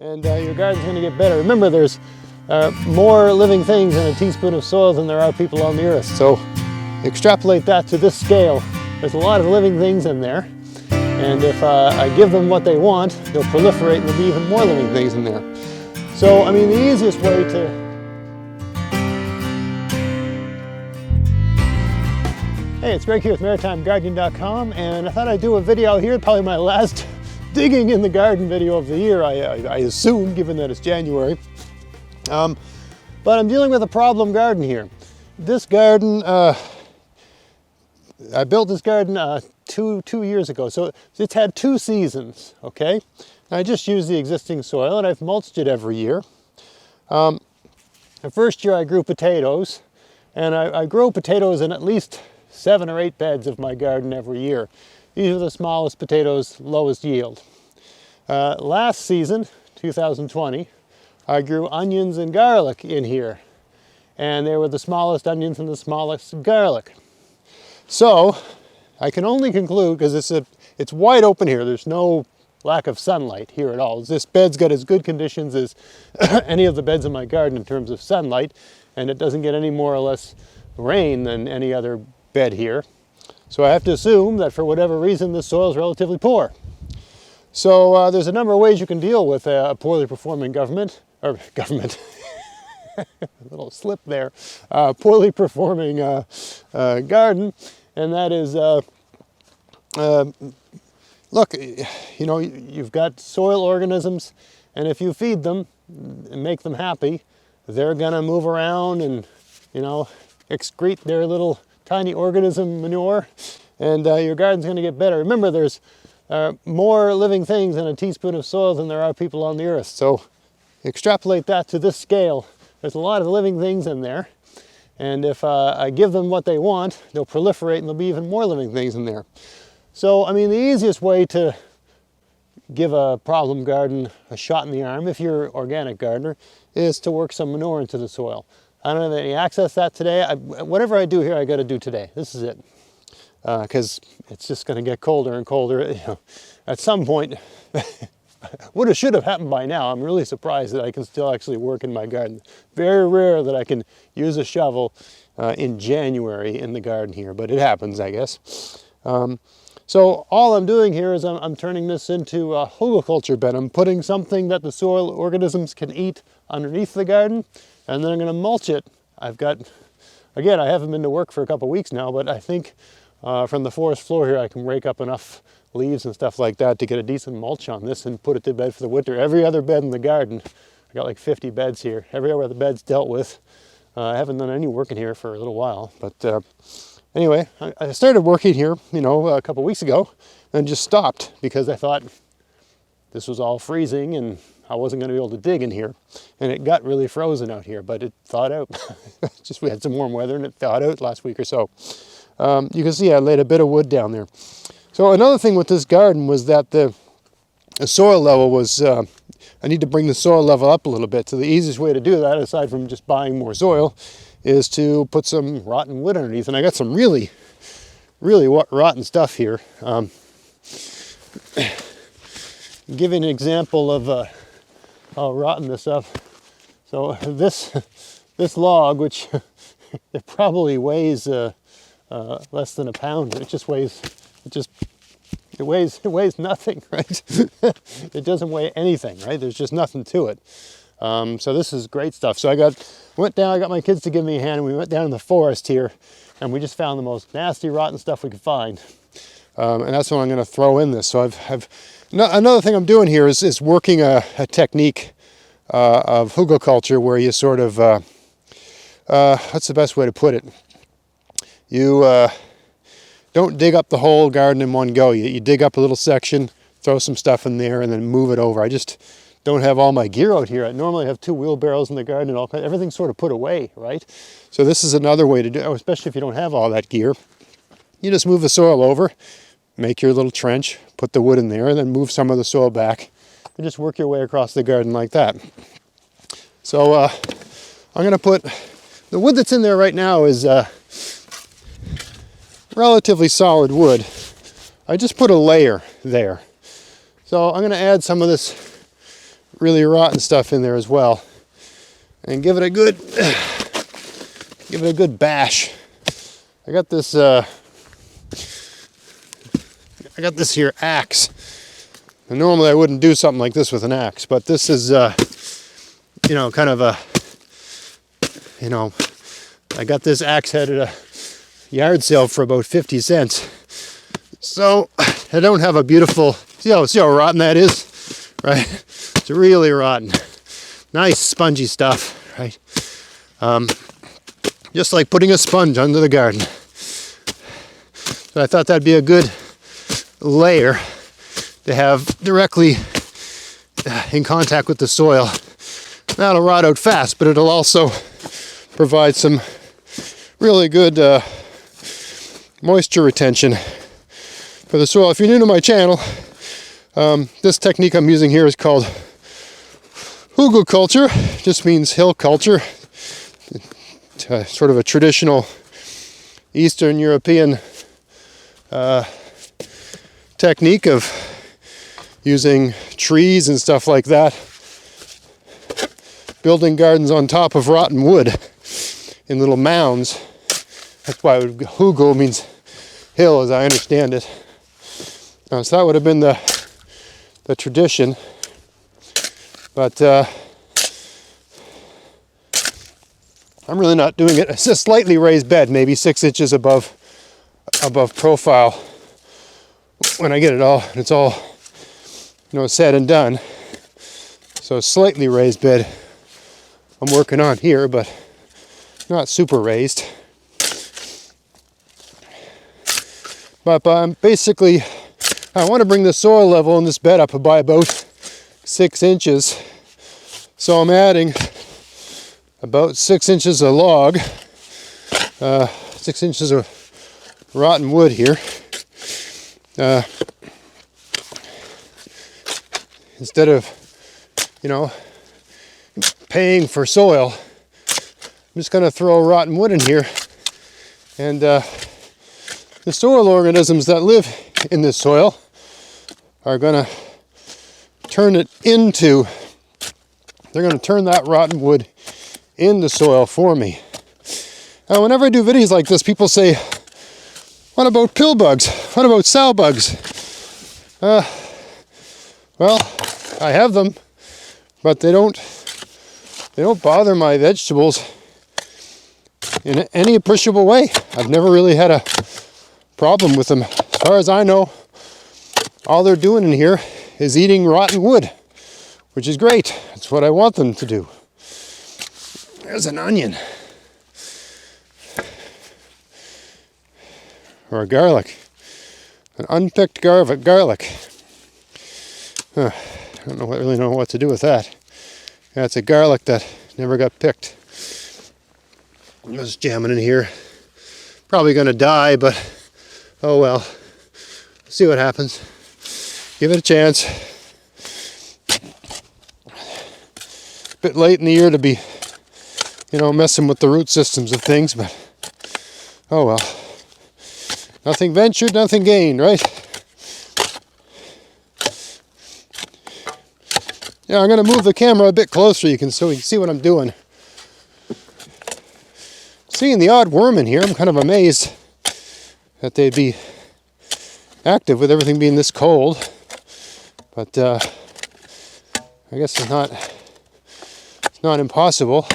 and your garden's going to get better. Remember, there's more living things in a teaspoon of soil than there are people on the earth. So extrapolate that to this scale. There's a lot of living things in there. And if I give them what they want, they'll proliferate and there'll be even more living things in there. So, I mean, the easiest way to... Hey, it's Greg here with MaritimeGardening.com, and I thought I'd do a video here, probably my last digging in the garden video of the year, I assume, given that it's January. But I'm dealing with a problem garden here. This garden, I built this garden two years ago, so it's had 2 seasons, okay? I just used the existing soil and I've mulched it every year. The first year I grew potatoes, and I grow potatoes in at least 7 or 8 beds of my garden every year. These are the smallest potatoes, lowest yield. Last season, 2020, I grew onions and garlic in here, and they were the smallest onions and the smallest garlic. So I can only conclude, because it's wide open here, there's no lack of sunlight here at all. This bed's got as good conditions as any of the beds in my garden in terms of sunlight, and it doesn't get any more or less rain than any other bed here. So I have to assume that for whatever reason this soil is relatively poor. So there's a number of ways you can deal with a poorly performing garden, a little slip there, poorly performing garden, and that is, look, you know, you've got soil organisms, and if you feed them and make them happy, they're gonna move around and, you know, excrete their little tiny organism manure, and your garden's gonna get better. Remember, there's more living things in a teaspoon of soil than there are people on the earth. So extrapolate that to this scale. There's a lot of living things in there. And if I give them what they want, they'll proliferate and there'll be even more living things in there. So, I mean, the easiest way to give a problem garden a shot in the arm, if you're an organic gardener, is to work some manure into the soil. I don't have any access to that today. Whatever I do here, I got to do today. This is it. Because it's just going to get colder and colder. You know, at some point, would have should have happened by now. I'm really surprised that I can still actually work in my garden. Very rare that I can use a shovel in January in the garden here, but it happens, I guess. So all I'm doing here is I'm turning this into a Hugelkultur bed. I'm putting something that the soil organisms can eat underneath the garden, and then I'm going to mulch it. I've got, again, I haven't been to work for a couple weeks now, but I think from the forest floor here I can rake up enough leaves and stuff like that to get a decent mulch on this and put it to bed for the winter. Every other bed in the garden, I got like 50 beds here. Every other bed's dealt with. I haven't done any work in here for a little while, but anyway, I started working here, you know, a couple weeks ago, and just stopped because I thought this was all freezing and I wasn't going to be able to dig in here. And it got really frozen out here, but it thawed out. Just we had some warm weather and it thawed out last week or so. You can see I laid a bit of wood down there. So another thing with this garden was that the soil level was, I need to bring the soil level up a little bit. So the easiest way to do that, aside from just buying more soil, is to put some rotten wood underneath. And I got some really rotten stuff here. Give you an example of how rotten this stuff. So this log, which it probably weighs less than a pound, it weighs nothing, right? It doesn't weigh anything, right? There's just nothing to it. So this is great stuff. So I got my kids to give me a hand, and we went down in the forest here, and we just found the most nasty, rotten stuff we could find. And that's what I'm going to throw in this. So another thing I'm doing here is working a technique of Hugelkultur, where you sort of, what's the best way to put it? You don't dig up the whole garden in one go. You dig up a little section, throw some stuff in there, and then move it over. I just don't have all my gear out here. I normally have 2 wheelbarrows in the garden and everything's sort of put away, right? So this is another way to do it, especially if you don't have all that gear. You just move the soil over, make your little trench, put the wood in there, and then move some of the soil back, and just work your way across the garden like that. So I'm going to put, the wood that's in there right now is relatively solid wood. I just put a layer there. So I'm going to add some of this really rotten stuff in there as well. And give it a good bash. I got this here axe. And normally I wouldn't do something like this with an axe, but this is you know, kind of a, you know, I got this axe head at a yard sale for about 50 cents. So I don't have a beautiful, see how rotten that is, right? It's really rotten. Nice spongy stuff, right? Just like putting a sponge under the garden. So I thought that'd be a good layer to have directly in contact with the soil. That'll rot out fast, but it'll also provide some really good moisture retention for the soil. If you're new to my channel, this technique I'm using here is called Hugelkultur. Just means hill culture. It's sort of a traditional Eastern European technique of using trees and stuff like that, building gardens on top of rotten wood in little mounds. That's why Hugel means hill, as I understand it. So that would have been the tradition, but I'm really not doing it. It's a slightly raised bed, maybe 6 inches above profile. When I get it all, it's all, you know, said and done. So a slightly raised bed I'm working on here, but not super raised. But basically, I want to bring the soil level in this bed up by about 6 inches. So I'm adding about 6 inches of log, 6 inches of rotten wood here. Instead of, you know, paying for soil, I'm just going to throw rotten wood in here. And the soil organisms that live in this soil are going to turn it into, they're going to turn that rotten wood in the soil for me. Now, whenever I do videos like this, people say, what about pill bugs? What about sow bugs? Well, I have them, but they don't bother my vegetables in any appreciable way. I've never really had a problem with them. As far as I know, all they're doing in here is eating rotten wood, which is great. That's what I want them to do. There's an onion. Or a garlic. An unpicked garlic. I don't really know what to do with that. Yeah, it's a garlic that never got picked. I'm just jamming in here. Probably going to die, but oh well. See what happens. Give it a chance. Bit late in the year to be, you know, messing with the root systems of things, but oh well. Nothing ventured, nothing gained, right? Yeah, I'm going to move the camera a bit closer so you can see what I'm doing. Seeing the odd worm in here, I'm kind of amazed that they'd be active with everything being this cold. But I guess it's not impossible.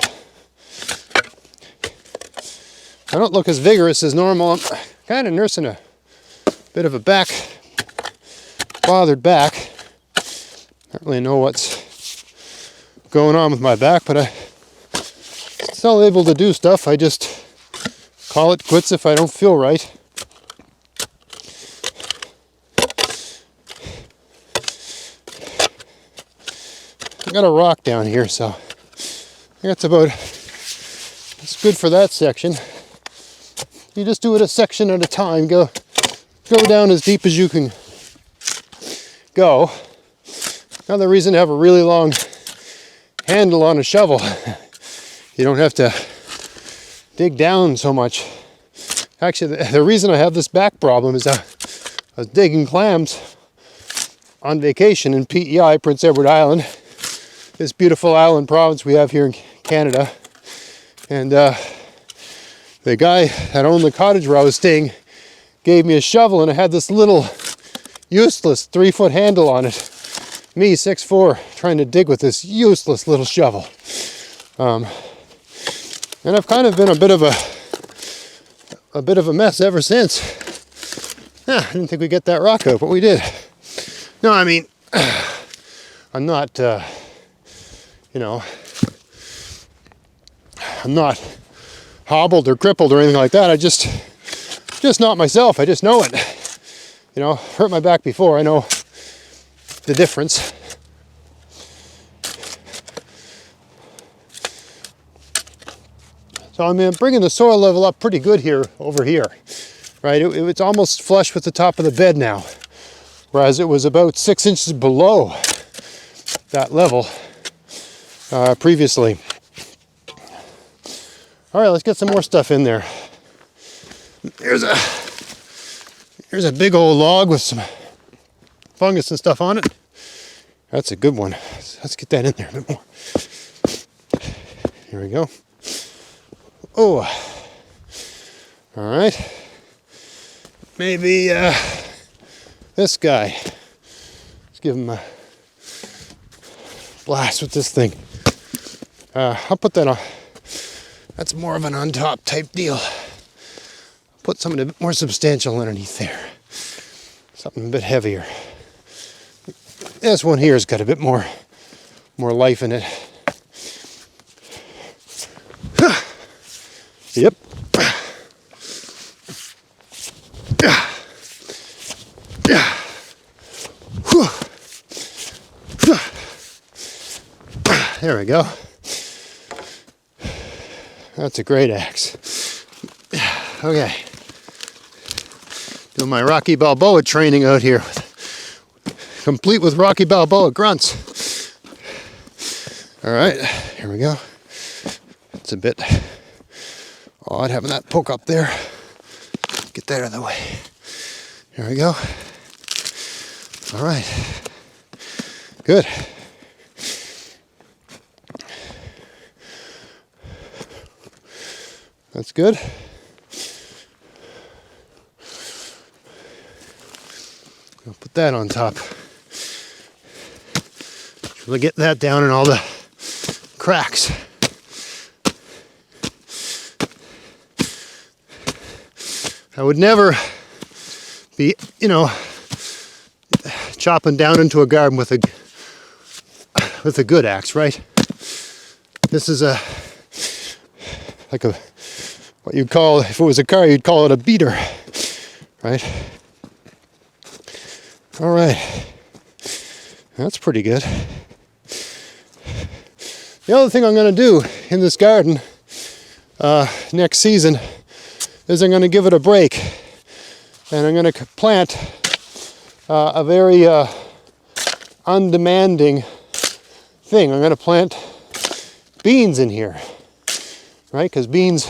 I don't look as vigorous as normal. I'm kind of nursing a bit of a bothered back. I don't really know what's going on with my back, but I'm still able to do stuff. I just call it quits if I don't feel right. I got a rock down here, so that's good for that section. You just do it a section at a time. Go down as deep as you can go. Another reason to have a really long handle on a shovel. You don't have to dig down so much. Actually, the reason I have this back problem is I was digging clams on vacation in PEI, Prince Edward Island, this beautiful island province we have here in Canada. And the guy that owned the cottage where I was staying gave me a shovel, and it had this little useless 3-foot handle on it. Me, 6'4", trying to dig with this useless little shovel. And I've kind of been a bit of a mess ever since. I didn't think we'd get that rock out, but we did. No, I mean, I'm not, you know, I'm not hobbled or crippled or anything like that. I just not myself. I just know it. You know, hurt my back before. I know the difference. So I'm bringing the soil level up pretty good here, over here, right? It's almost flush with the top of the bed now, whereas it was about 6 inches below that level previously. All right, let's get some more stuff in there. Here's a big old log with some fungus and stuff on it. That's a good one. Let's get that in there a bit more. Here we go. Oh, all right. Maybe this guy. Let's give him a blast with this thing. I'll put that on. That's more of an on top type deal. Put something a bit more substantial underneath there. Something a bit heavier. This one here has got a bit more life in it. Yep. There we go. That's a great axe. Okay. Doing my Rocky Balboa training out here. Complete with Rocky Balboa grunts. All right, here we go. It's a bit odd having that poke up there. Get that out of the way. Here we go. All right. Good. That's good. I'll put that on top. We'll get that down in all the cracks. I would never be, you know, chopping down into a garden with a good axe, right? This is like what you'd call, if it was a car, you'd call it a beater, right? All right, that's pretty good. The other thing I'm going to do in this garden next season is I'm going to give it a break, and I'm going to plant a very undemanding thing. I'm going to plant beans in here, right? Because beans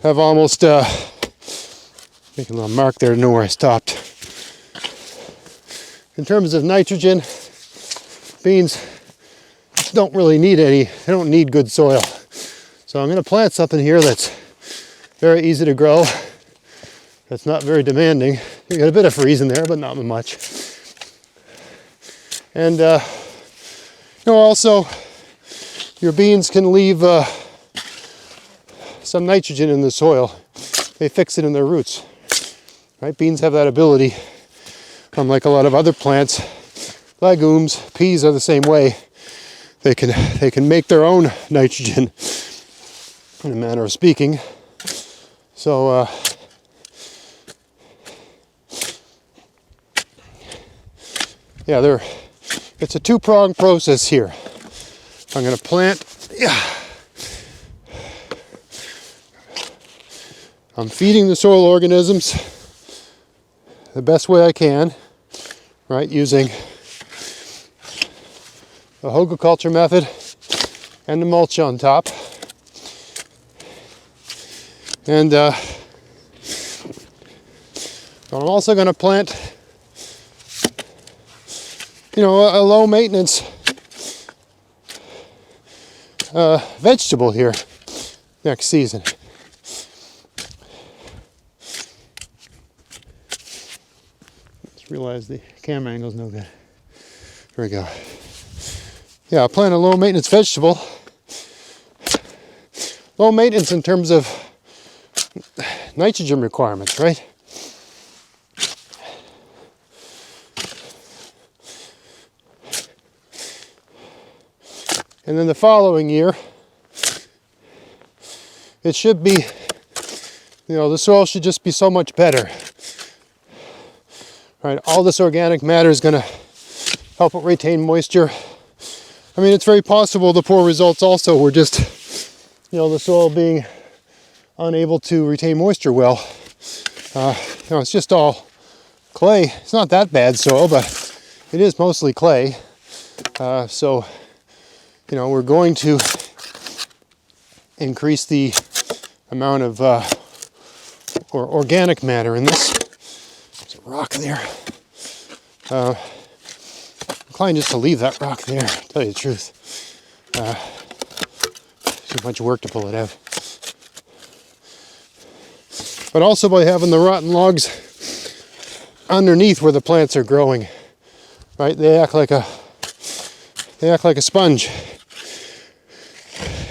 have almost, make a little mark there to know where I stopped. In terms of nitrogen, beans don't really need any, they don't need good soil. So I'm going to plant something here that's very easy to grow, that's not very demanding. You got a bit of freeze in there, but not much. And you know, also your beans can leave some nitrogen in the soil. They fix it in their roots, right? Beans have that ability. Unlike a lot of other plants, legumes, peas are the same way. They can make their own nitrogen, in a manner of speaking. So yeah, it's a two-pronged process here. I'm going to plant. Yeah. I'm feeding the soil organisms the best way I can, right, using the Hugelkultur method and the mulch on top. And I'm also going to plant, you know, a low maintenance vegetable here next season. Just realized the camera angle's no good. Here we go. Yeah, I'll plant a low maintenance vegetable. Low maintenance in terms of nitrogen requirements, right? And then the following year, it should be, the soil should just be so much better. Right, all this organic matter is going to help it retain moisture. I mean, it's very possible the poor results also were just, the soil being unable to retain moisture well. It's just all clay. It's not that bad soil, but it is mostly clay. So, we're going to increase the amount of organic matter in this. There's a rock there. I'm inclined just to leave that rock there, to tell you the truth. Too much work to pull it out. But also by having the rotten logs underneath where the plants are growing, right? They act like a sponge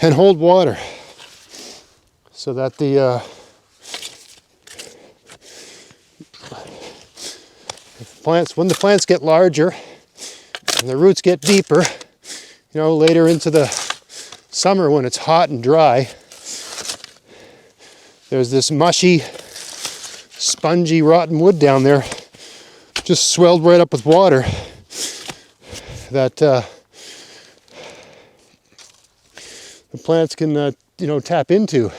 and hold water, so that when the plants get larger and the roots get deeper, later into the summer when it's hot and dry, there's this mushy, spongy, rotten wood down there, just swelled right up with water, that the plants can, tap into.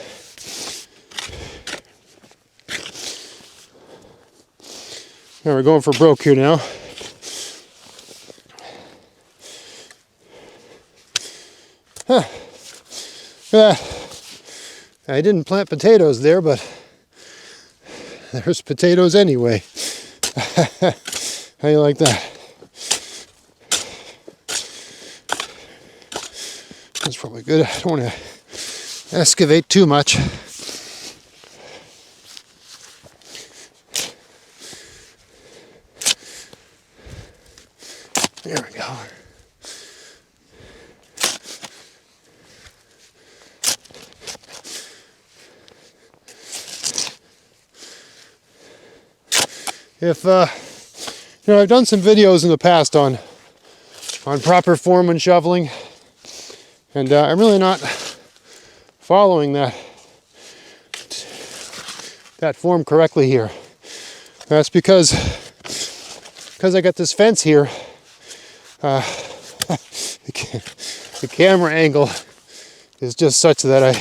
Now we're going for broke here now. Huh. I didn't plant potatoes there, but there's potatoes anyway. How you like that? That's probably good. I don't want to excavate too much. There we go. If I've done some videos in the past on proper form and shoveling, and I'm really not following that form correctly here. That's because I got this fence here. The camera angle is just such that I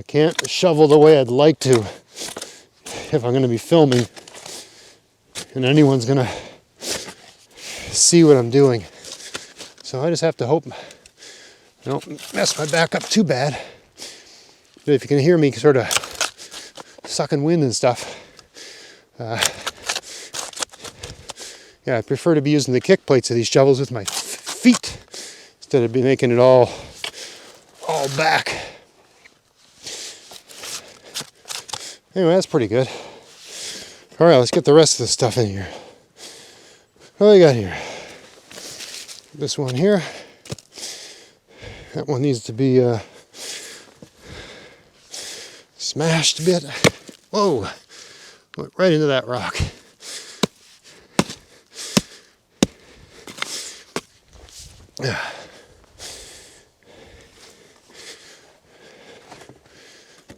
can't shovel the way I'd like to if I'm going to be filming and anyone's going to see what I'm doing. So I just have to hope I don't mess my back up too bad. But if you can hear me sort of sucking wind and stuff, yeah, I prefer to be using the kick plates of these shovels with my feet instead of making it all back. Anyway, that's pretty good. All right, let's get the rest of the stuff in here. What do we got here? This one here. That one needs to be smashed a bit. Whoa! Went right into that rock.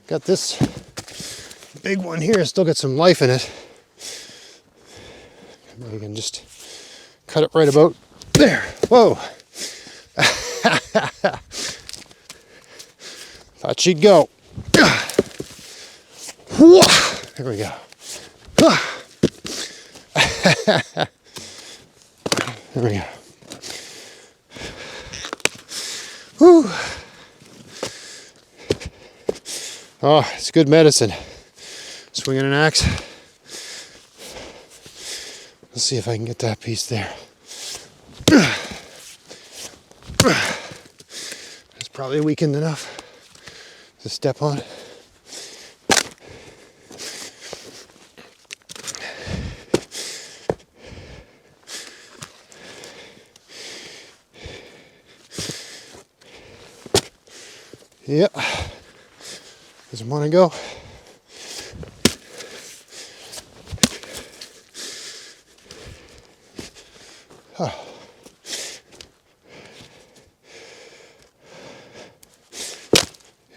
Got this big one here, still got some life in it. You can just cut it right about there. Whoa! Thought she'd go. There we go. There we go. Whew. Oh, it's good medicine. Swinging an axe. Let's see if I can get that piece there. It's probably weakened enough to step on. Yep, doesn't want to go.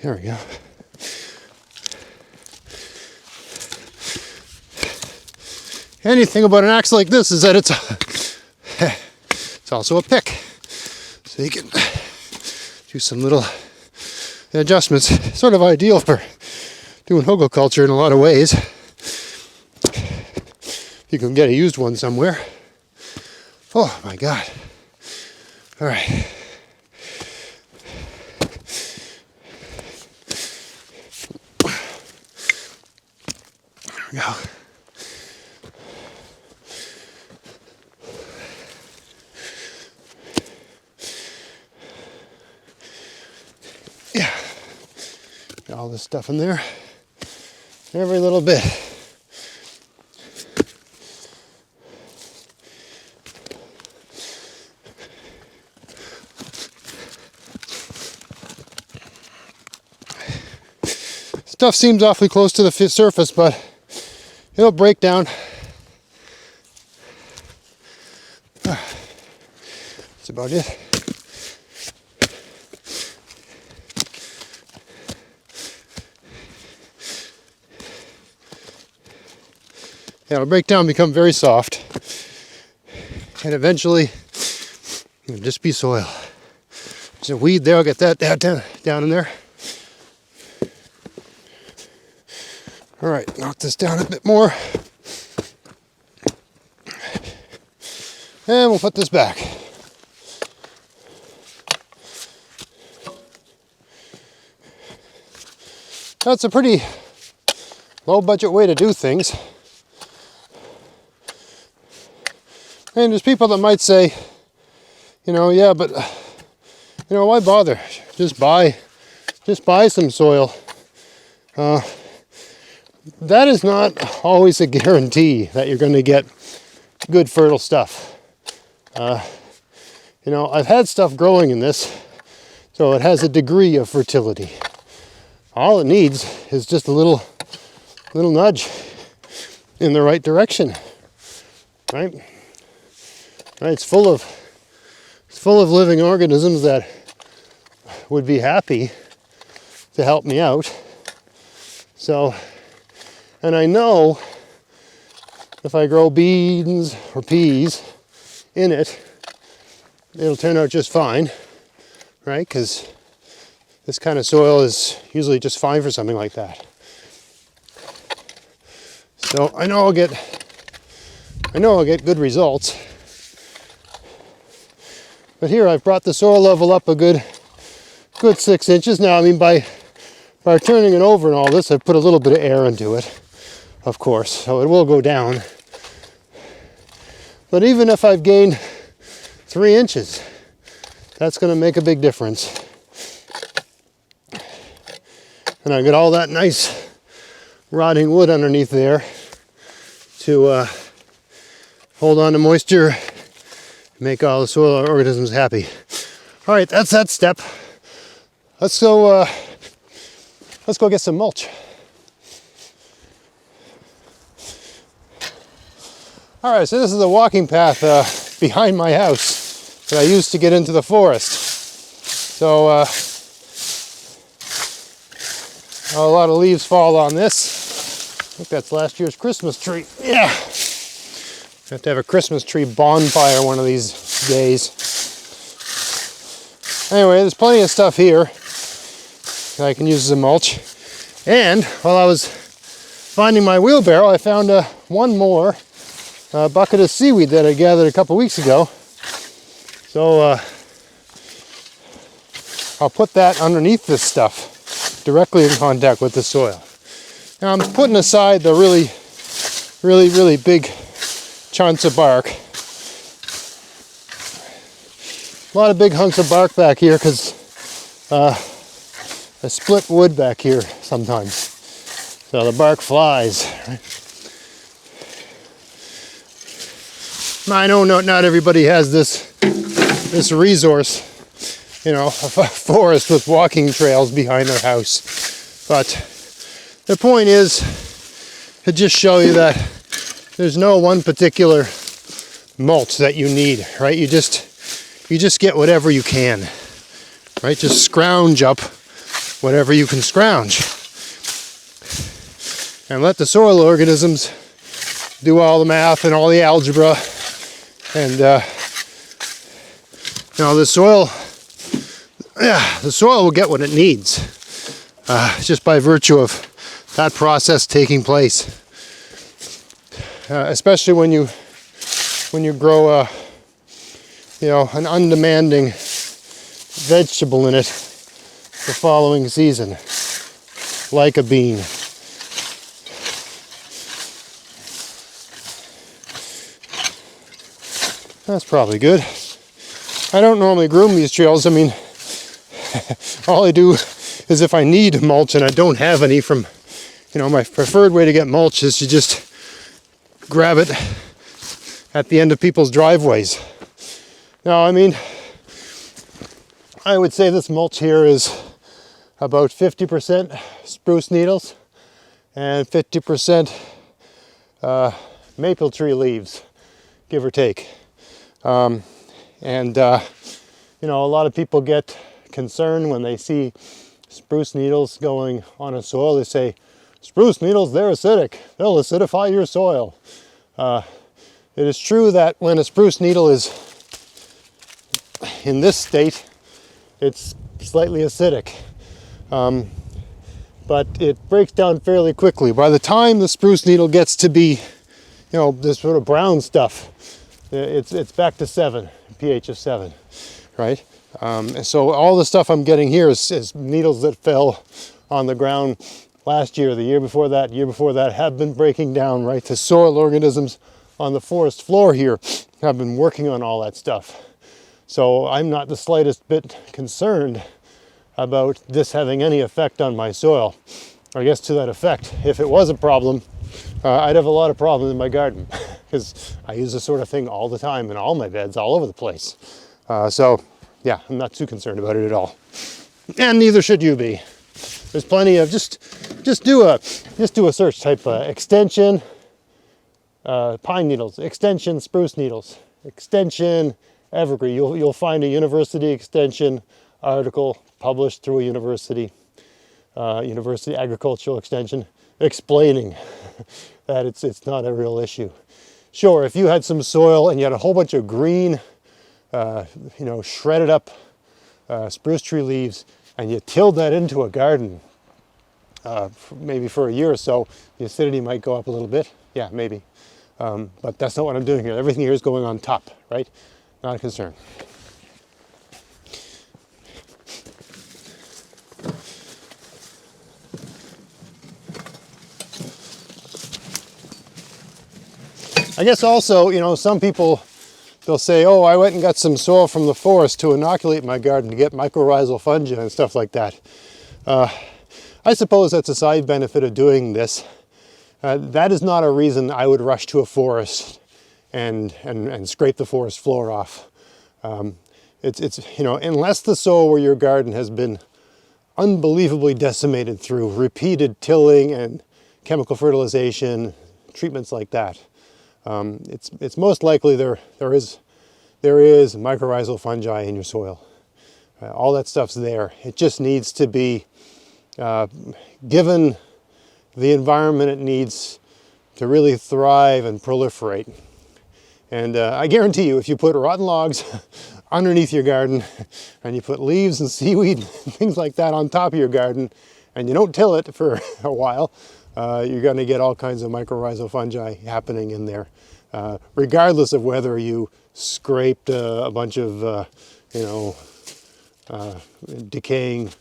There we go. Anything about an axe like this is that it's also a pick, so you can do some little adjustments. Sort of ideal for doing Hugelkultur in a lot of ways. You can get a used one somewhere. Oh my God. All right. There we go. Yeah. Got all this stuff in there. Every little bit. Stuff seems awfully close to the surface, but it'll break down. That's about it. Yeah, it'll break down, become very soft, and eventually it'll just be soil. There's a weed there. I'll get that down in there. All right, knock this down a bit more. And we'll put this back. That's a pretty low budget way to do things. And there's people that might say, yeah, but why bother? Just buy some soil. That is not always a guarantee that you're going to get good fertile stuff. I've had stuff growing in this, so it has a degree of fertility. All it needs is just a little nudge in the right direction, right? It's full of living organisms that would be happy to help me out. So. And I know if I grow beans or peas in it, it'll turn out just fine, right? Because this kind of soil is usually just fine for something like that. So I know I'll get good results. But here I've brought the soil level up a good 6 inches. Now, I mean, by turning it over and all this, I've put a little bit of air into it. Of course, so it will go down. But even if I've gained 3 inches, that's going to make a big difference. And I got all that nice rotting wood underneath there to hold on to moisture, make all the soil organisms happy. All right, that's that step. Let's go get some mulch. All right, so this is the walking path behind my house that I used to get into the forest. So a lot of leaves fall on this. I think that's last year's Christmas tree. Yeah. Have to have a Christmas tree bonfire one of these days. Anyway, there's plenty of stuff here that I can use as a mulch. And while I was finding my wheelbarrow, I found one more bucket of seaweed that I gathered a couple weeks ago. So I'll put that underneath this stuff, directly in contact with the soil. Now I'm putting aside the really big chunks of bark. A lot of big hunks of bark back here because I split wood back here sometimes. So the bark flies. I know not everybody has this resource, you know, a forest with walking trails behind their house. But the point is to just show you that there's no one particular mulch that you need, right? You just get whatever you can, right? Just scrounge up whatever you can scrounge. And let the soil organisms do all the math and all the algebra. And, you know, the soil will get what it needs, just by virtue of that process taking place. Especially when you grow you know, an undemanding vegetable in it the following season, like a bean. That's probably good. I don't normally groom these trails. I mean, all I do is if I need mulch and I don't have any from, you know, my preferred way to get mulch is to just grab it at the end of people's driveways. Now, I mean, I would say this mulch here is about 50% spruce needles and 50% maple tree leaves, give or take. You know, a lot of people get concerned when they see spruce needles going on a soil. They say, spruce needles, they're acidic. They'll acidify your soil. It is true that when a spruce needle is in this state, it's slightly acidic. But it breaks down fairly quickly. By the time the spruce needle gets to be, you know, this sort of brown stuff, it's back to 7, pH of 7, right? And so all the stuff I'm getting here is needles that fell on the ground last year, the year before that, have been breaking down, right? The soil organisms on the forest floor here have been working on all that stuff. So I'm not the slightest bit concerned about this having any effect on my soil. I guess to that effect, if it was a problem, I'd have a lot of problems in my garden because I use this sort of thing all the time in all my beds, all over the place. So yeah, I'm not too concerned about it at all. And neither should you be. There's plenty of, just do a search, type extension, pine needles, extension, spruce needles, extension, evergreen. You'll find a university extension article published through a university agricultural extension explaining that it's not a real issue. Sure, if you had some soil and you had a whole bunch of green, you know, shredded up spruce tree leaves, and you tilled that into a garden, maybe for a year or so, the acidity might go up a little bit. Yeah, maybe. But that's not what I'm doing here. Everything here is going on top, right? Not a concern. I guess also, you know, some people, they'll say, oh, I went and got some soil from the forest to inoculate my garden to get mycorrhizal fungi and stuff like that. I suppose that's a side benefit of doing this. That is not a reason I would rush to a forest and scrape the forest floor off. It's you know, unless the soil where your garden has been unbelievably decimated through repeated tilling and chemical fertilization, treatments like that, it's most likely there is mycorrhizal fungi in your soil. All that stuff's there. It just needs to be given the environment it needs to really thrive and proliferate. And I guarantee you, if you put rotten logs underneath your garden and you put leaves and seaweed and things like that on top of your garden and you don't till it for a while, you're going to get all kinds of mycorrhizal fungi happening in there, regardless of whether you scraped a bunch of, you know, decaying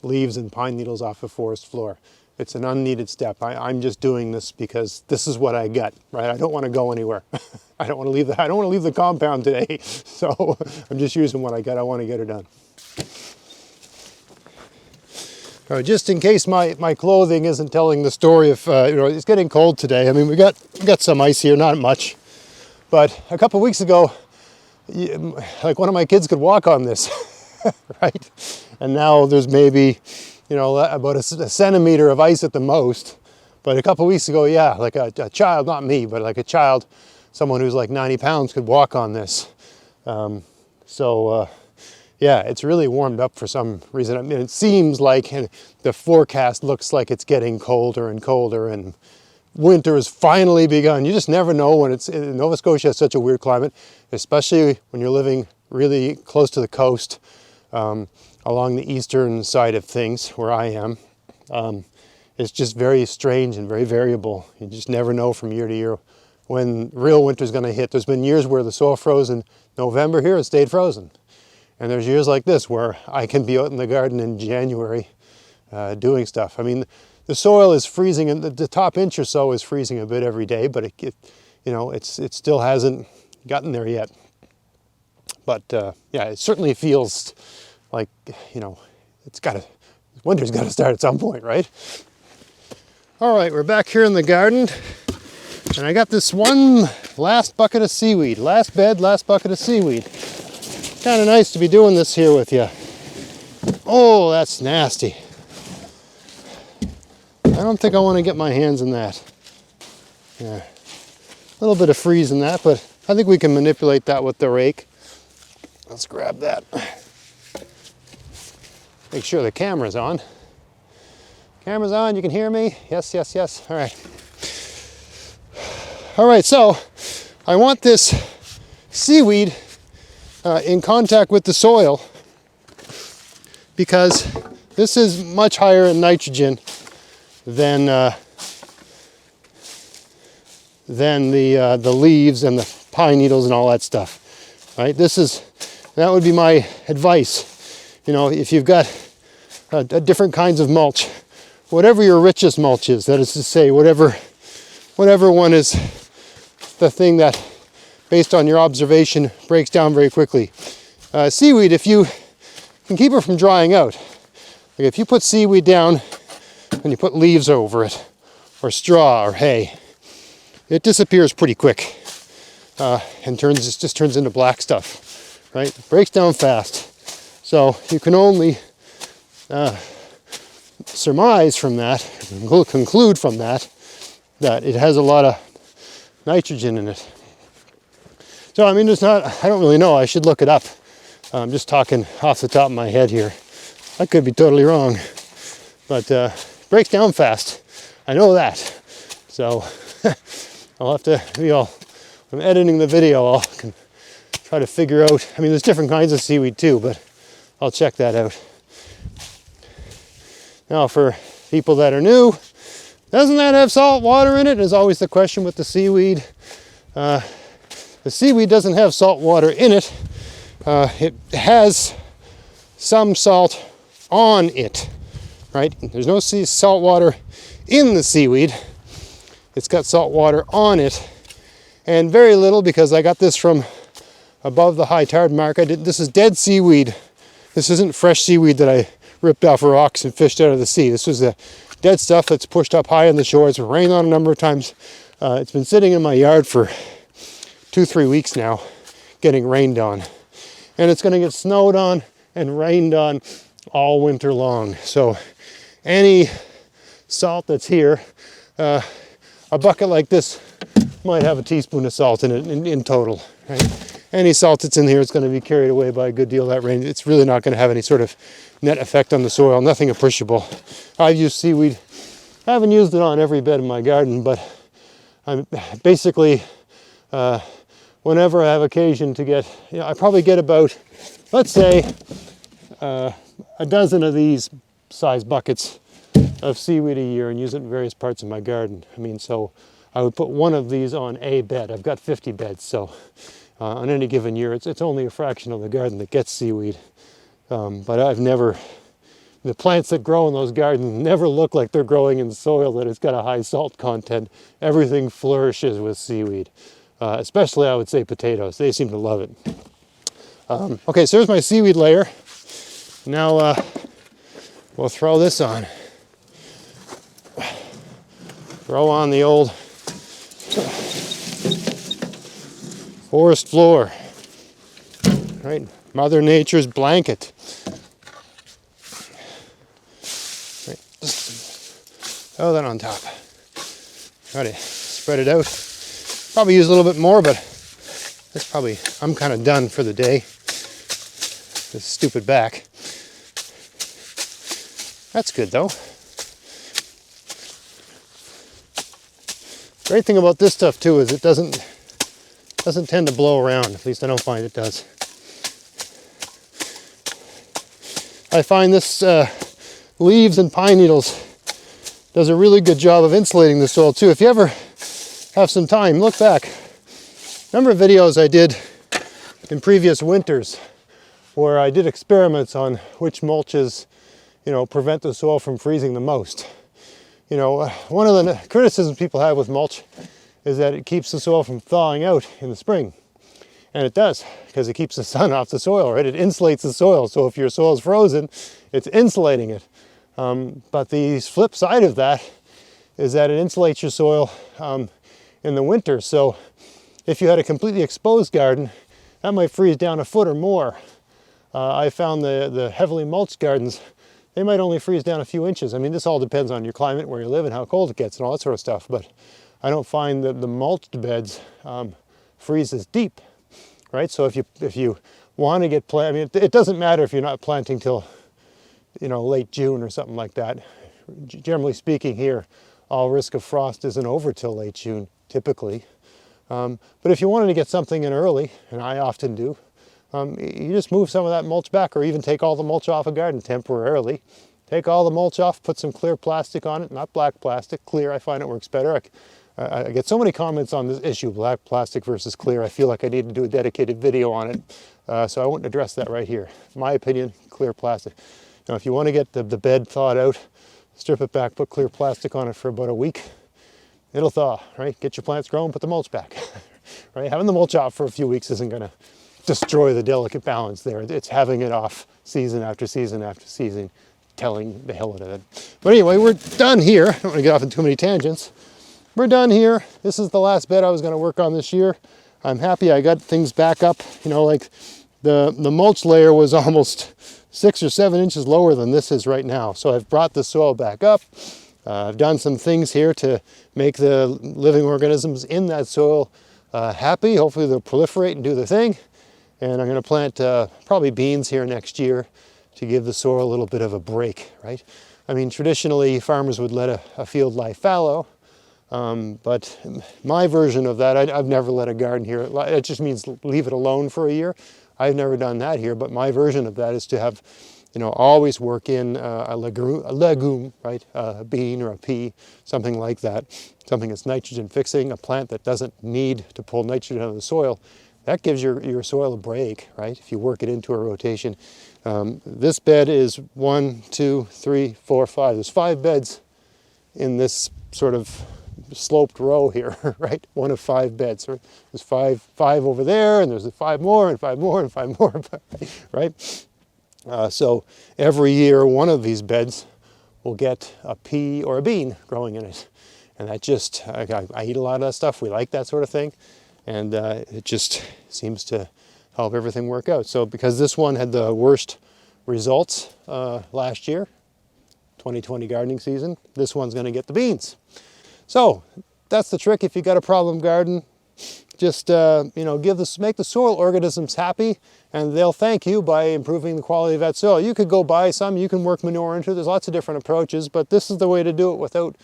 leaves and pine needles off the forest floor. It's an unneeded step. I'm just doing this because this is what I got, right? I don't want to go anywhere. I don't want to leave the compound today. So I'm just using what I got. I want to get it done. Just in case my clothing isn't telling the story of, it's getting cold today. I mean, we got some ice here, not much. But a couple of weeks ago, like one of my kids could walk on this, right? And now there's maybe, about a centimeter of ice at the most. But a couple of weeks ago, yeah, like a child, not me, but like a child, someone who's like 90 pounds could walk on this. Yeah, it's really warmed up for some reason. I mean, it seems like the forecast looks like it's getting colder and colder, and winter has finally begun. You just never know when Nova Scotia has such a weird climate, especially when you're living really close to the coast, along the eastern side of things where I am. It's just very strange and very variable. You just never know from year to year when real winter's going to hit. There's been years where the soil froze in November here and stayed frozen. And there's years like this where I can be out in the garden in January doing stuff. I mean, the soil is freezing, and the top inch or so is freezing a bit every day, but it still hasn't gotten there yet. But yeah, it certainly feels like, winter's got to start at some point, right? All right, we're back here in the garden, and I got this one last bucket of seaweed. Last bed, last bucket of seaweed. Kind of nice to be doing this here with you. Oh, that's nasty. I don't think I want to get my hands in that. Yeah, a little bit of freeze in that, but I think we can manipulate that with the rake. Let's grab that. Make sure the camera's on. Camera's on, you can hear me? Yes, yes, yes. All right. All right, so I want this seaweed in contact with the soil because this is much higher in nitrogen than the leaves and the pine needles and all that stuff, right? That would be my advice. If you've got different kinds of mulch, whatever your richest mulch is, that is to say, whatever one is the thing that, based on your observation, breaks down very quickly. Seaweed, if you can keep it from drying out, like if you put seaweed down and you put leaves over it, or straw or hay, it disappears pretty quick and just turns into black stuff, right? It breaks down fast. So you can only surmise from that, conclude from that it has a lot of nitrogen in it. So I mean, I don't really know, I should look it up. I'm just talking off the top of my head here. I could be totally wrong, but breaks down fast. I know that. So I'll have to, when I'm editing the video, I'll try to figure out, I mean, there's different kinds of seaweed too, but I'll check that out. Now for people that are new, doesn't that have salt water in it? Is always the question with the seaweed. The seaweed doesn't have salt water in it. It has some salt on it, right? There's no salt water in the seaweed. It's got salt water on it, and very little, because I got this from above the high tide mark. This is dead seaweed. This isn't fresh seaweed that I ripped off rocks and fished out of the sea. This was the dead stuff that's pushed up high on the shore. It's rained on a number of times. It's been sitting in my yard for 2-3 weeks now, getting rained on. And it's going to get snowed on and rained on all winter long. So any salt that's here, a bucket like this might have a teaspoon of salt in it in total, right? Any salt that's in here is going to be carried away by a good deal of that rain. It's really not going to have any sort of net effect on the soil, nothing appreciable. I've used seaweed. I haven't used it on every bed in my garden, but I'm basically, whenever I have occasion to get, I probably get about, let's say, a dozen of these size buckets of seaweed a year and use it in various parts of my garden. I mean, so I would put one of these on a bed. I've got 50 beds, so on any given year, it's only a fraction of the garden that gets seaweed. But I've never the plants that grow in those gardens never look like they're growing in soil that has got a high salt content. Everything flourishes with seaweed, especially I would say potatoes. They seem to love it. Okay, so there's my seaweed layer. Now we'll throw this on. Throw on the old forest floor, right? Mother Nature's blanket. Right. Throw that on top. Try to spread it out. Probably use a little bit more, but that's probably, I'm kind of done for the day. This stupid back. That's good though. Great thing about this stuff too is it doesn't tend to blow around. At least I don't find it does. I find this leaves and pine needles does a really good job of insulating the soil too. If you ever have some time, look back. Remember videos I did in previous winters where I did experiments on which mulches, prevent the soil from freezing the most. One of the criticisms people have with mulch is that it keeps the soil from thawing out in the spring. And it does, because it keeps the sun off the soil, right? It insulates the soil. So if your soil is frozen, it's insulating it. But the flip side of that is that it insulates your soil in the winter. So if you had a completely exposed garden, that might freeze down a foot or more. I found the heavily mulched gardens, they might only freeze down a few inches. I mean, this all depends on your climate, where you live, and how cold it gets, and all that sort of stuff. But I don't find that the mulched beds freeze as deep, right? So if you want to get planted, I mean, it doesn't matter if you're not planting till, late June or something like that. Generally speaking, here, all risk of frost isn't over till late June, typically. But if you wanted to get something in early, and I often do, you just move some of that mulch back, or even take all the mulch off a garden temporarily. Take all the mulch off, put some clear plastic on it, not black plastic, clear. I find it works better. I get so many comments on this issue, black plastic versus clear. I feel like I need to do a dedicated video on it, so I won't address that right here. My opinion, clear plastic. Now, if you want to get the bed thawed out, strip it back, put clear plastic on it for about a week. It'll thaw, right? Get your plants growing, put the mulch back, right? Having the mulch off for a few weeks isn't going to destroy the delicate balance there. It's having it off season after season after season, telling the hell out of it. But anyway, we're done here. I don't want to get off in too many tangents. We're done here. This is the last bed I was going to work on this year. I'm happy I got things back up. Like the mulch layer was almost 6 or 7 inches lower than this is right now. So I've brought the soil back up. I've done some things here to make the living organisms in that soil happy. Hopefully they'll proliferate and do their thing. And I'm going to plant probably beans here next year to give the soil a little bit of a break, right? I mean, traditionally farmers would let a field lie fallow, but my version of that, I've never let a garden here, it just means leave it alone for a year. I've never done that here, but my version of that is to have, always work in a legume, right? A bean or a pea, something like that. Something that's nitrogen fixing, a plant that doesn't need to pull nitrogen out of the soil. That gives your soil a break, right? If you work it into a rotation. This bed is 1, 2, 3, 4, 5. There's 5 beds in this sort of sloped row here, right? 1 of 5 beds. Right? There's five over there, and there's 5 more, and 5 more, and 5 more, right? So every year, one of these beds will get a pea or a bean growing in it. And that just, I eat a lot of that stuff. We like that sort of thing. And it just seems to help everything work out. So because this one had the worst results last year, 2020 gardening season, this one's going to get the beans. So that's the trick. If you got a problem garden, just make the soil organisms happy, and they'll thank you by improving the quality of that soil. You could go buy some, you can work manure into it. There's lots of different approaches, but this is the way to do it without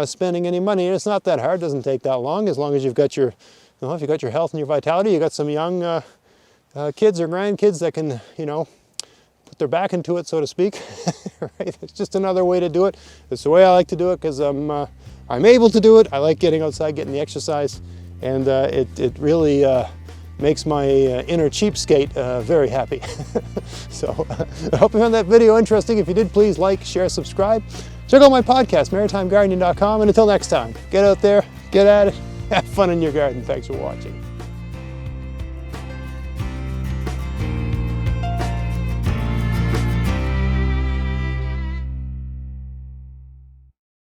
spending any money. And it's not that hard. It doesn't take that long, as long as you've got your if you've got your health and your vitality, you've got some young kids or grandkids that can, put their back into it, so to speak. Right? It's just another way to do it. It's the way I like to do it because I'm able to do it. I like getting outside, getting the exercise, and it really makes my inner cheapskate very happy. So I hope you found that video interesting. If you did, please like, share, subscribe. Check out my podcast, maritimegardening.com, and until next time, get out there, get at it, have fun in your garden. Thanks for watching.